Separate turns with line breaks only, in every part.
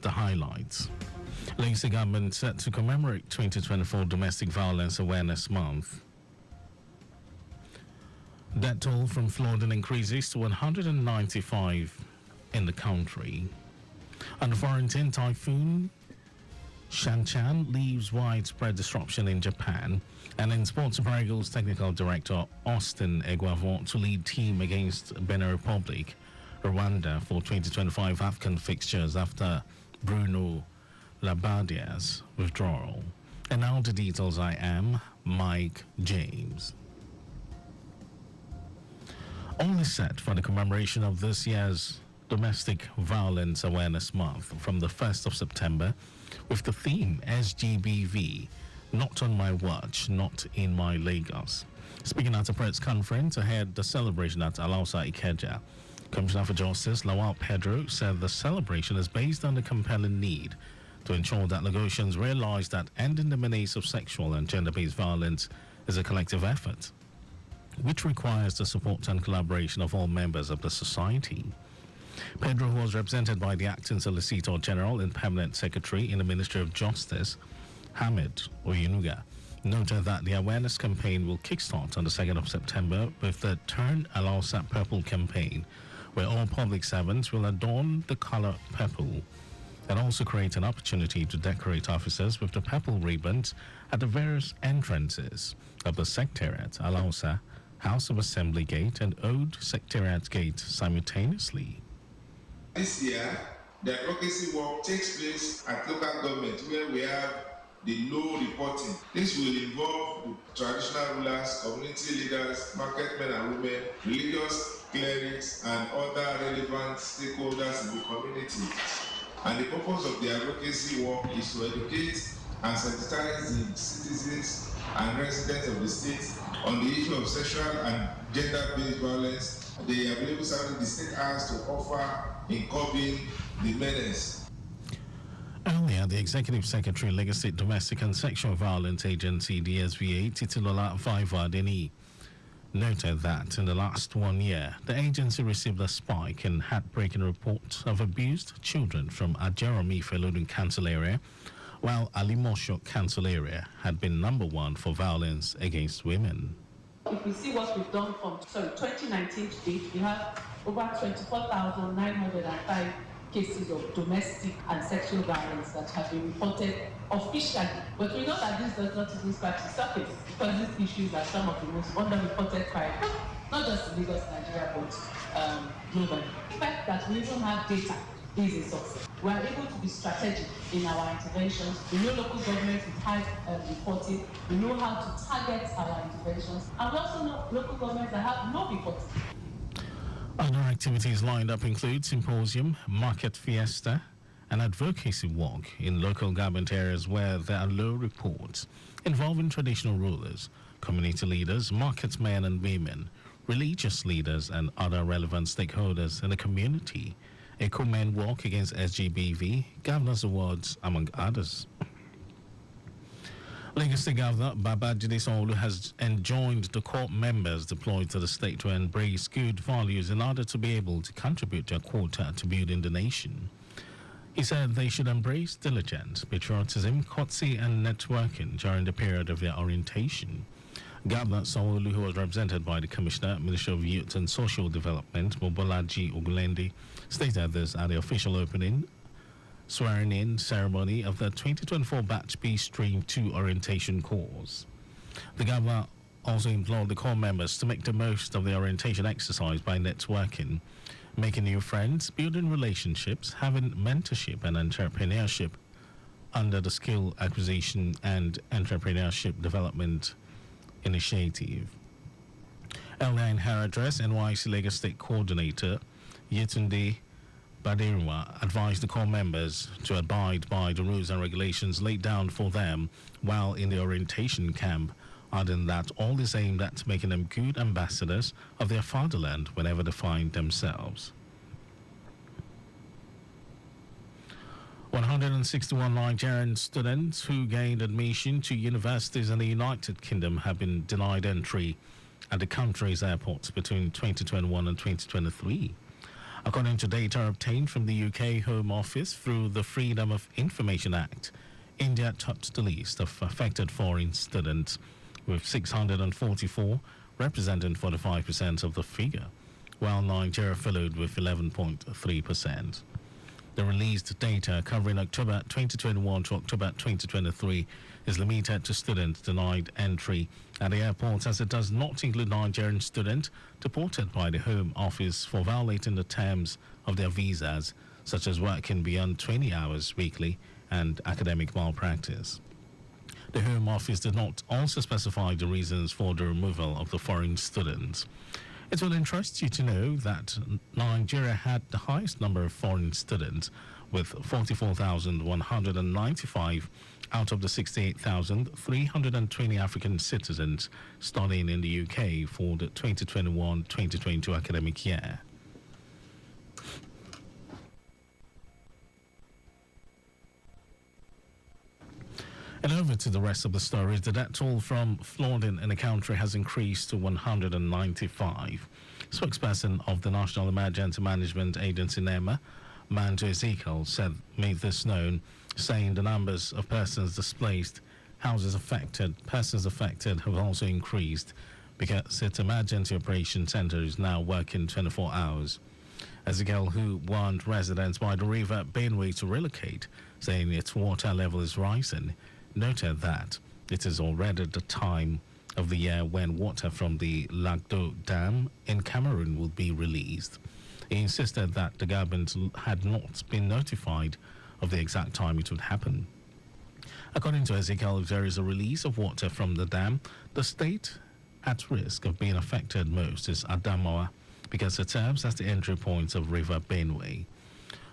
the highlights. Lagos government set to commemorate 2024 Domestic Violence Awareness Month. Death toll from flooding increases to 195 in the country. And the foreign typhoon Shanchan leaves widespread disruption in Japan. And in sports, Super Eagles technical director Austin Eguavoen to lead team against Benin Republic, Rwanda for 2025 AFCON fixtures after Bruno Labadia's withdrawal. And now the details. I am Mike James. Only set for the commemoration of this year's Domestic Violence Awareness Month from the 1st of September with the theme SGBV, Not on My Watch, Not in My Lagos. Speaking at a press conference ahead of the celebration at Alausa Ikeja, Commissioner for Justice Lawal Pedro said the celebration is based on the compelling need to ensure that Lagosians realize that ending the menace of sexual and gender-based violence is a collective effort, which requires the support and collaboration of all members of the society. Pedro, who was represented by the Acting Solicitor General and Permanent Secretary in the Ministry of Justice, Hamid Oyenuga, noted that the awareness campaign will kickstart on the 2nd of September with the Turn Alausa Purple campaign, where all public servants will adorn the color purple and also create an opportunity to decorate officers with the purple ribbons at the various entrances of the Secretariat, Alausa, House of Assembly Gate, and Old Secretariat Gate simultaneously.
This year, the advocacy work takes place at local government where we have the low reporting. This will involve the traditional rulers, community leaders, market men and women, religious clerics, and other relevant stakeholders in the community. And the purpose of the advocacy work is to educate and sensitize the citizens and residents of the state on the issue of sexual and gender-based violence, the available services the state has to offer in curbing the menace.
Earlier, the Executive Secretary, Lagos State Domestic and Sexual Violence Agency, DSVA, Titilola Vaivadeni, noted that in the last 1 year, the agency received a spike in heartbreaking reports of abused children from Ajeromi Felodun Council area, while Alimosho Council area had been number one for violence against women.
If we see what we've done from 2019 to date, we have over 24,905 cases of domestic and sexual violence that have been reported officially. But we know that this does not even scratch the surface because these issues are some of the most underreported crimes, not just in Lagos, Nigeria, but globally. The fact that we even have data is a success. We are able to be strategic in our interventions. We know local governments with high reporting. We know how to target our interventions. And we also know local governments that have no reporting.
Other activities lined up include symposium, market fiesta, and advocacy walk in local government areas where there are low reports involving traditional rulers, community leaders, marketmen and women, religious leaders, and other relevant stakeholders in the community. A Ecomen walk against SGBV, Governor's Awards, among others. Lagos State Governor Babajide Sanwo-Olu has enjoined the core members deployed to the state to embrace good values in order to be able to contribute their quota to building the nation. He said they should embrace diligence, patriotism, courtesy, and networking during the period of their orientation. Governor Sanwo-Olu, who was represented by the Commissioner, Ministry of Youth and Social Development, Mobolaji Ogunlende, stated this at the official opening swearing-in ceremony of the 2024 Batch B Stream 2 orientation course. The governor also implored the core members to make the most of the orientation exercise by networking, making new friends, building relationships, having mentorship and entrepreneurship under the Skill Acquisition and Entrepreneurship Development Initiative. Earlier in her address, NYC Lagos State Coordinator Yetunde Badirwa advised the core members to abide by the rules and regulations laid down for them while in the orientation camp, adding that all is aimed at making them good ambassadors of their fatherland whenever they find themselves. 161 Nigerian students who gained admission to universities in the United Kingdom have been denied entry at the country's airports between 2021 and 2023. According to data obtained from the UK Home Office through the Freedom of Information Act, India topped the list of affected foreign students, with 644 representing 45% of the figure, while Nigeria followed with 11.3%. The released data covering October 2021 to October 2023 is limited to students denied entry at the airport, as it does not include Nigerian students deported by the Home Office for violating the terms of their visas, such as working beyond 20 hours weekly and academic malpractice. The Home Office did not also specify the reasons for the removal of the foreign students. It will interest you to know that Nigeria had the highest number of foreign students, with 44,195 out of the 68,320 African citizens studying in the UK for the 2021-2022 academic year. And over to the rest of the stories. The death toll from flooding in the country has increased to 195. Spokesperson of the National Emergency Management Agency, NEMA, Manto Ezekiel, made this known, saying the numbers of persons displaced, persons affected have also increased because its emergency operation center is now working 24 hours. Ezekiel, who warned residents by the river Benue to relocate, saying its water level is rising, noted that it is already the time of the year when water from the Lagdo Dam in Cameroon will be released. He insisted that the government had not been notified of the exact time it would happen. According to Ezekiel, if there is a release of water from the dam, the state at risk of being affected most is Adamawa, because it serves as the entry point of River Benue.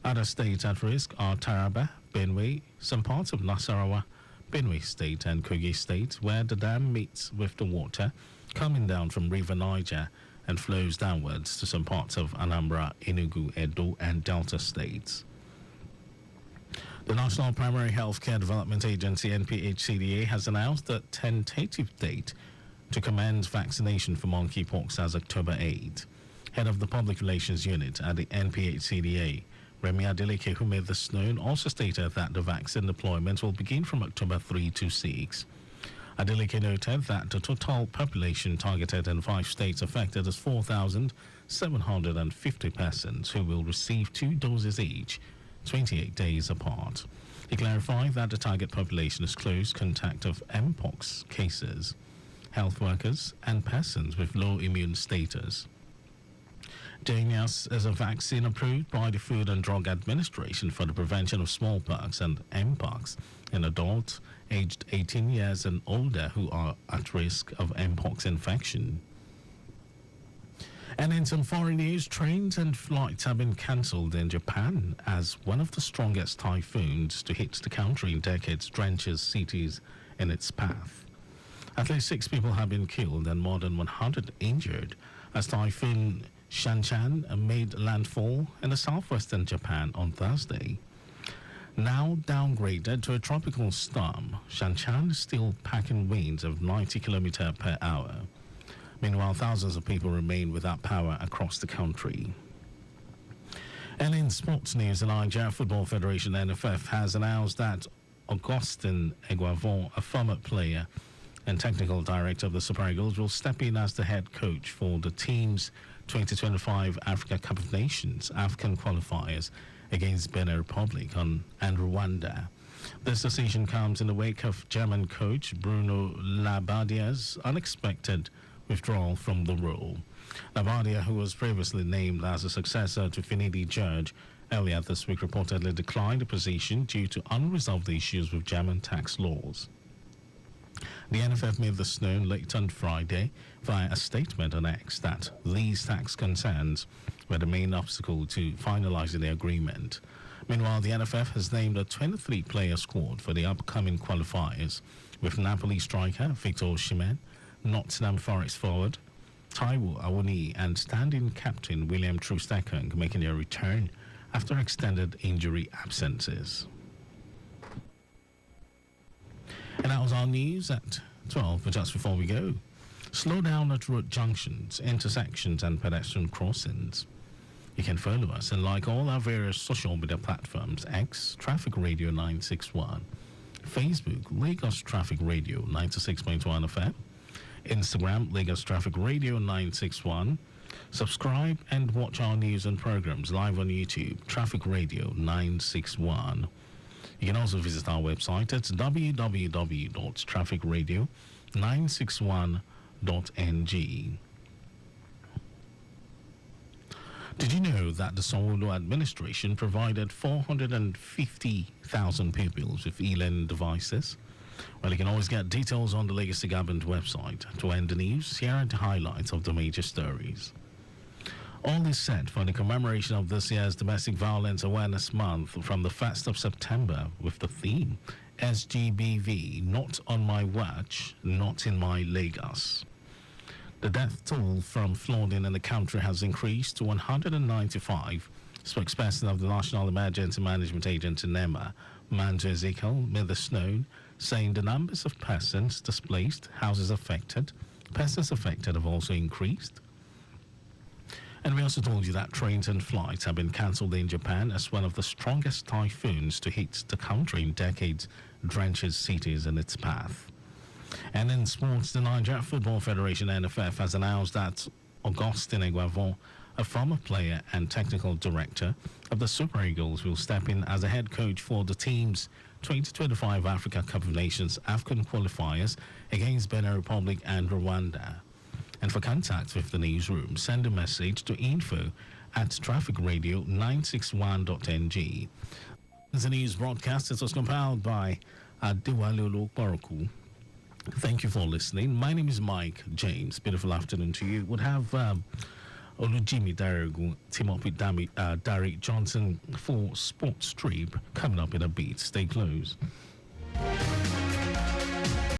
Other states at risk are Taraba, Benue, some parts of Nasarawa, Benue State and Kogi State, where the dam meets with the water coming down from River Niger and flows downwards to some parts of Anambra, Enugu, Edo and Delta states. The National Primary Healthcare Development Agency, NPHCDA, has announced a tentative date to commence vaccination for monkeypox as October 8. Head of the Public Relations Unit at the NPHCDA, Remy Adeleke, who made this known, also stated that the vaccine deployment will begin from October 3 to 6. Adeleke noted that the total population targeted in 5 states affected is 4,750 persons who will receive 2 doses each, 28 days apart. He clarified that the target population is close contact of Mpox cases, health workers, and persons with low immune status. Danias is a vaccine approved by the Food and Drug Administration for the prevention of smallpox and Mpox in adults aged 18 years and older who are at risk of Mpox infection. And in some foreign news, trains and flights have been cancelled in Japan as one of the strongest typhoons to hit the country in decades drenches cities in its path. At least 6 people have been killed and more than 100 injured as Typhoon Shanchan made landfall in the southwestern Japan on Thursday. Now downgraded to a tropical storm, Shanchan is still packing winds of 90 km per hour. Meanwhile, thousands of people remain without power across the country. And in sports news, the Nigeria Football Federation (NFF) has announced that Augustin Eguavon, a former player and technical director of the Super Eagles, will step in as the head coach for the team's 2025 Africa Cup of Nations AFCON qualifiers against Benin Republic and Rwanda. This decision comes in the wake of German coach Bruno Labbadia's unexpected withdrawal from the role. Labbadia, who was previously named as a successor to Finidi George, earlier this week reportedly declined the position due to unresolved issues with German tax laws. The NFF made this known late on Friday via a statement on X that these tax concerns were the main obstacle to finalizing the agreement. Meanwhile, the NFF has named a 23-player squad for the upcoming qualifiers, with Napoli striker Victor Osimhen, Nottingham Forest forward Taiwo Awoniyi, and standing captain William Troost-Ekong making their return after extended injury absences. And that was our news at 12. But just before we go, slow down at road junctions, intersections and pedestrian crossings. You can follow us and like all our various social media platforms: X, Traffic Radio 961, Facebook, Lagos Traffic Radio 96.1 FM, Instagram, Lagos Traffic Radio 961. Subscribe and watch our news and programs live on YouTube, Traffic Radio 961. You can also visit our website at www.trafficradio961.ng. Did you know that the Sanwo-Olu administration provided 450,000 pupils with e-learning devices? Well, you can always get details on the Legacy Government website. To end the news, here are the highlights of the major stories. All is set for the commemoration of this year's Domestic Violence Awareness Month from the 1st of September with the theme SGBV, Not on My Watch, Not in My Lagos. The death toll from flooding in the country has increased to 195. Spokesperson of the National Emergency Management Agency, NEMA, Manjo Ezekiel, made this known, saying the numbers of persons displaced, houses affected, persons affected have also increased. And we also told you that trains and flights have been cancelled in Japan as one of the strongest typhoons to hit the country in decades drenches cities in its path. And in sports, the Nigeria Football Federation (NFF) has announced that Augustine Eguavon, a former player and technical director of the Super Eagles, will step in as a head coach for the team's 2025 Africa Cup of Nations AFCON qualifiers against Benin Republic and Rwanda. And for contact with the newsroom, send a message to info@trafficradio961.ng. The news broadcast was compiled by Adewale Olokporoku. Thank you for listening. My name is Mike James. Beautiful afternoon to you. We'll have Olujimi Daregun team up with Derek Johnson for Sports Strip coming up in a bit. Stay close.